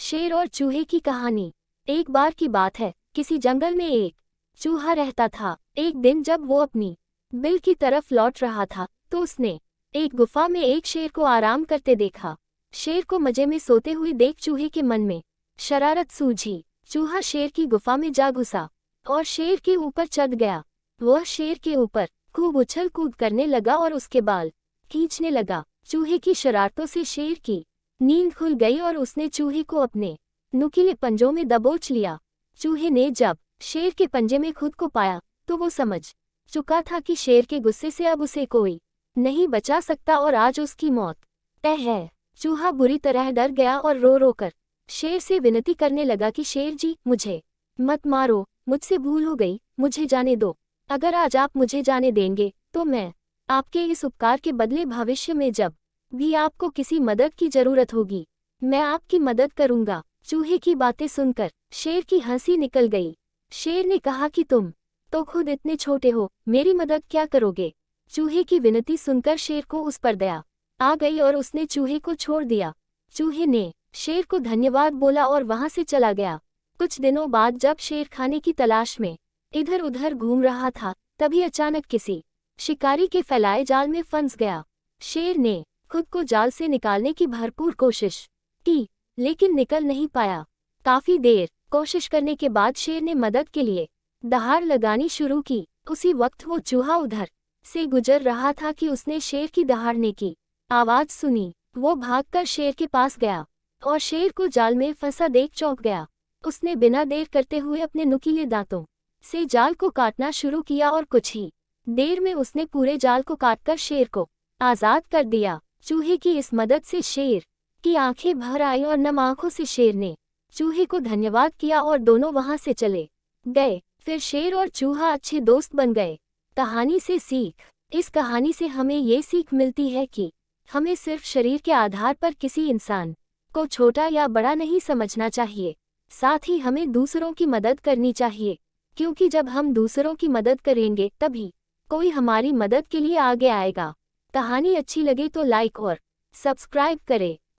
शेर और चूहे की कहानी। एक बार की बात है, किसी जंगल में एक चूहा रहता था। एक दिन जब वो अपनी बिल की तरफ लौट रहा था तो उसने एक गुफा में एक शेर को आराम करते देखा। शेर को मजे में सोते हुए देख चूहे के मन में शरारत सूझी। चूहा शेर की गुफा में जा घुसा और शेर के ऊपर चढ़ गया। वह शेर के ऊपर खूब उछल कूद करने लगा और उसके बाल खींचने लगा। चूहे की शरारतों से शेर की नींद खुल गई और उसने चूहे को अपने नुकीले पंजों में दबोच लिया। चूहे ने जब शेर के पंजे में खुद को पाया तो वो समझ चुका था कि शेर के गुस्से से अब उसे कोई नहीं बचा सकता और आज उसकी मौत तय है। चूहा बुरी तरह डर गया और रो रो कर शेर से विनती करने लगा कि शेर जी, मुझे मत मारो, मुझसे भूल हो गई, मुझे जाने दो। अगर आज आप मुझे जाने देंगे तो मैं आपके इस उपकार के बदले भविष्य में जब भी आपको किसी मदद की जरूरत होगी मैं आपकी मदद करूंगा। चूहे की बातें सुनकर शेर की हंसी निकल गई। शेर ने कहा कि तुम तो खुद इतने छोटे हो, मेरी मदद क्या करोगे। चूहे की विनती सुनकर शेर को उस पर दया आ गई और उसने चूहे को छोड़ दिया। चूहे ने शेर को धन्यवाद बोला और वहां से चला गया। कुछ दिनों बाद जब शेर खाने की तलाश में इधर उधर घूम रहा था तभी अचानक किसी शिकारी के फैलाए जाल में फंस गया। शेर ने खुद को जाल से निकालने की भरपूर कोशिश की लेकिन निकल नहीं पाया। काफी देर कोशिश करने के बाद शेर ने मदद के लिए दहाड़ लगानी शुरू की। उसी वक्त वो चूहा उधर से गुजर रहा था कि उसने शेर की दहाड़ने की आवाज सुनी। वो भागकर शेर के पास गया और शेर को जाल में फंसा देख चौंक गया। उसने बिना देर करते हुए अपने नुकीले दांतों से जाल को काटना शुरू किया और कुछ ही देर में उसने पूरे जाल को काटकर शेर को आजाद कर दिया। चूहे की इस मदद से शेर की आंखें भर आई और नम आंखों से शेर ने चूहे को धन्यवाद किया और दोनों वहां से चले गए। फिर शेर और चूहा अच्छे दोस्त बन गए। कहानी से सीख। इस कहानी से हमें ये सीख मिलती है कि हमें सिर्फ शरीर के आधार पर किसी इंसान को छोटा या बड़ा नहीं समझना चाहिए। साथ ही हमें दूसरों की मदद करनी चाहिए, क्योंकि जब हम दूसरों की मदद करेंगे तभी कोई हमारी मदद के लिए आगे आएगा। कहानी अच्छी लगे तो लाइक और सब्सक्राइब करें।